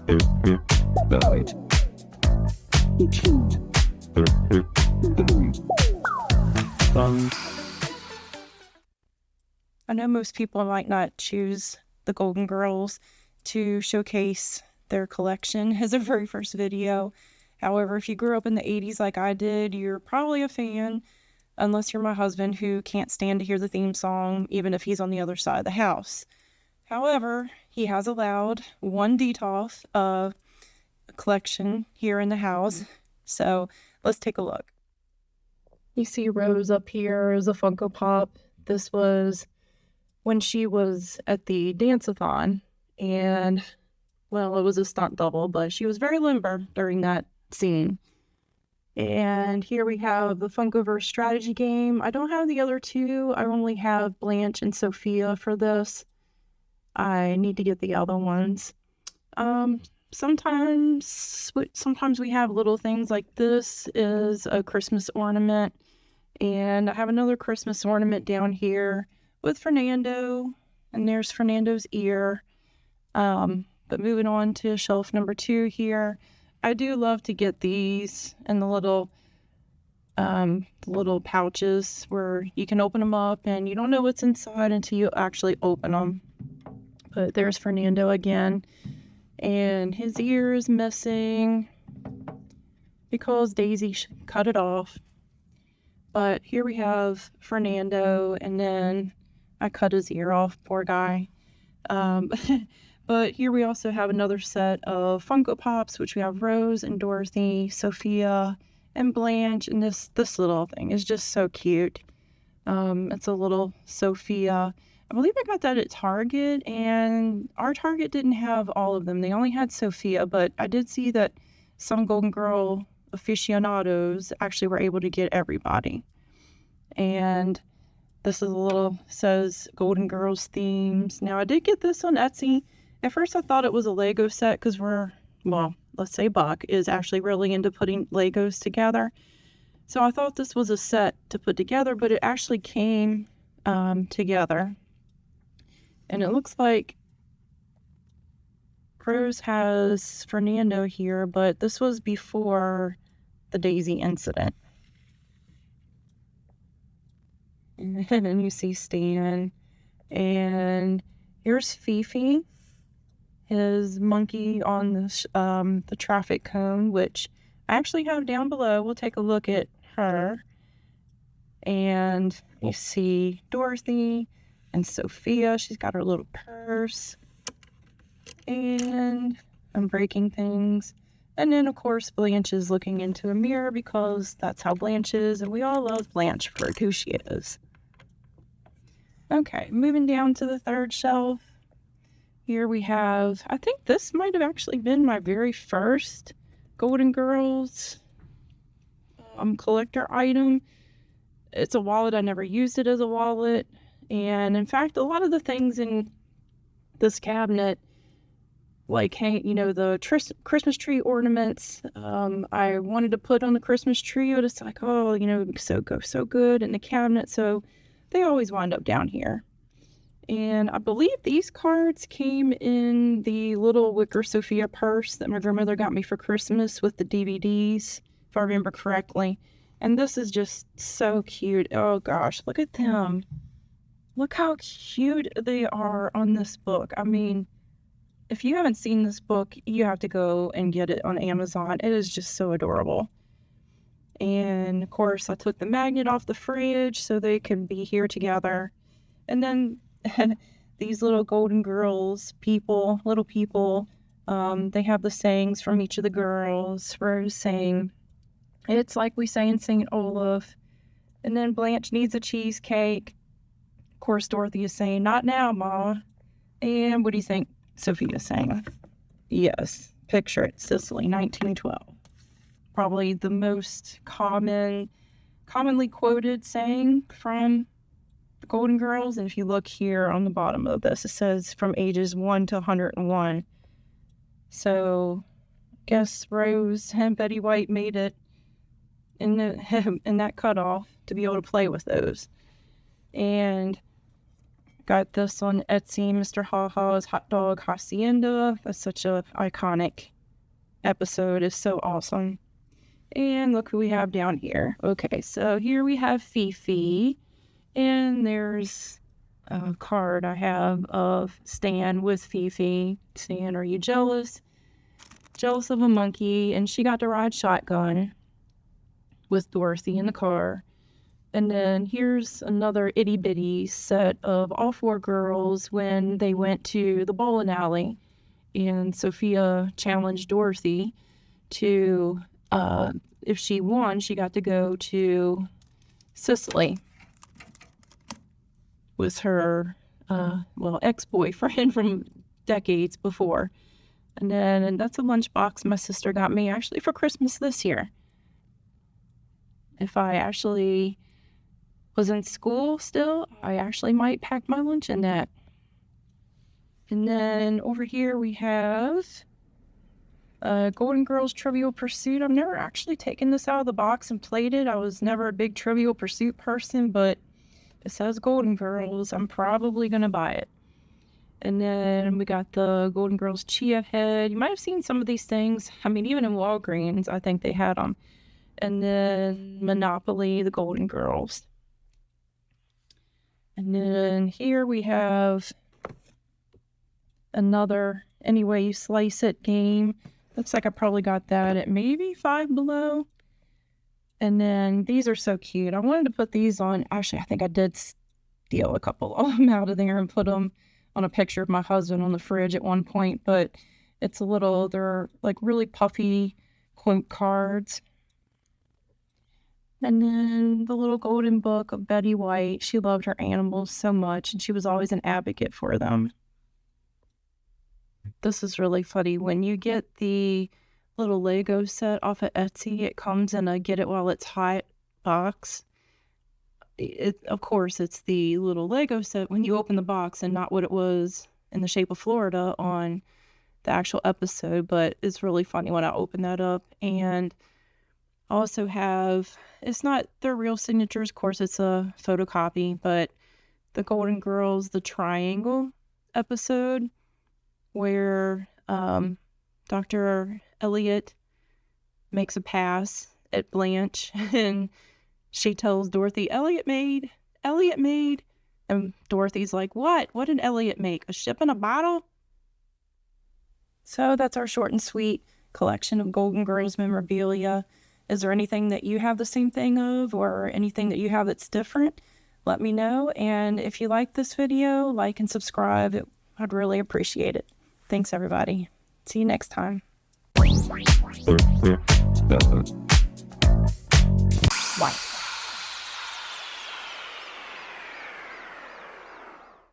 I know most people might not choose the Golden Girls to showcase their collection as their very first video. However, if you grew up in the 80s like I did, you're probably a fan, unless you're my husband, who can't stand to hear the theme song, even if he's on the other side of the house. However, he has allowed one DTOF collection here in the house, so let's take a look. You see Rose up here as a Funko Pop. This was when she was at the dance-a-thon, and, well, it was a stunt double, but she was very limber during that scene. And here we have the Funkoverse strategy game. I don't have the other two. I only have Blanche and Sophia for this. I need to get the other ones. Sometimes we have little things like this is a Christmas ornament. And I have another Christmas ornament down here with Fernando. And there's Fernando's ear. But moving on to shelf number 2 here. I do love to get these in the little pouches where you can open them up and you don't know what's inside until you actually open them. But there's Fernando again, and his ear is missing because Daisy cut it off. But here we have Fernando, and then I cut his ear off, poor guy. But here we also have another set of Funko Pops, which we have Rose and Dorothy, Sophia, and Blanche. And this little thing is just so cute. It's a little Sophia. I believe I got that at Target, and our Target didn't have all of them. They only had Sophia, but I did see that some Golden Girl aficionados actually were able to get everybody. And this is says Golden Girls themes. Now, I did get this on Etsy. At first, I thought it was a Lego set because let's say Buck is actually really into putting Legos together. So I thought this was a set to put together, but it actually came together. And it looks like Rose has Fernando here, but this was before the Daisy incident. And then you see Stan. And here's Fifi, his monkey on the traffic cone, which I actually have down below. We'll take a look at her. And you see Dorothy and Sophia. She's got her little purse. And I'm breaking things. And then, of course, Blanche is looking into a mirror because that's how Blanche is. And we all love Blanche for who she is. Okay, moving down to the third shelf. Here we have, I think this might have actually been my very first Golden Girls collector item. It's a wallet. I never used it as a wallet. And in fact, a lot of the things in this cabinet, like, the Christmas tree ornaments, I wanted to put on the Christmas tree, but it's like, so good in the cabinet. So they always wind up down here. And I believe these cards came in the little wicker Sophia purse that my grandmother got me for Christmas with the DVDs, if I remember correctly. And this is just so cute. Oh gosh, look at them. Look how cute they are on this book. I mean, if you haven't seen this book, you have to go and get it on Amazon. It is just so adorable. And of course, I took the magnet off the fridge so they can be here together. And then these little Golden Girls little people, they have the sayings from each of the girls. Rose saying, "It's like we say in St. Olaf." And then Blanche needs a cheesecake. Of course, Dorothy is saying, "Not now, Ma." And what do you think Sophia is saying? Yes, picture it, Sicily, 1912. Probably the most commonly quoted saying from the Golden Girls. And if you look here on the bottom of this, it says from ages 1 to 101. So I guess Rose and Betty White made it in that cutoff to be able to play with those. And Got this on Etsy, Mr. Ha-Ha's Hot Dog Hacienda. That's such a iconic episode. It's so awesome. And look who we have down here. Okay, so here we have Fifi. And there's a card I have of Stan with Fifi. Stan, are you jealous? Jealous of a monkey. And she got to ride shotgun with Dorothy in the car. And then here's another itty bitty set of all four girls when they went to the bowling alley. And Sophia challenged Dorothy to, if she won, she got to go to Sicily with her, ex-boyfriend from decades before. And that's a lunchbox my sister got me actually for Christmas this year. If I actually was in school still, I actually might pack my lunch in that. And then over here we have Golden Girls Trivial Pursuit. I've never actually taken this out of the box and played it. I was never a big Trivial Pursuit person, but it says Golden Girls. I'm probably going to buy it. And then we got the Golden Girls Chia Head. You might have seen some of these things. I mean, even in Walgreens, I think they had them. And then Monopoly, the Golden Girls. And then here we have another Any Way You Slice It game. Looks like I probably got that at maybe Five Below. And then these are so cute. I wanted to put these on. Actually, I think I did steal a couple of them out of there and put them on a picture of my husband on the fridge at one point. But it's they're like really puffy quote cards. And then the little golden book of Betty White. She loved her animals so much, and she was always an advocate for them. This is really funny. When you get the little Lego set off of Etsy, it comes in a get it while it's hot box. Of course, it's the little Lego set when you open the box and not what it was in the shape of Florida on the actual episode, but it's really funny when I open that up. And I also have, it's not their real signatures, of course it's a photocopy, but the Golden Girls, the Triangle episode where Dr. Elliot makes a pass at Blanche and she tells Dorothy, Elliot made, and Dorothy's like, what did Elliot make, a ship in a bottle? So that's our short and sweet collection of Golden Girls memorabilia. Is there anything that you have the same thing of, or anything that you have that's different? Let me know. And if you like this video, like and subscribe. I'd really appreciate it. Thanks, everybody. See you next time.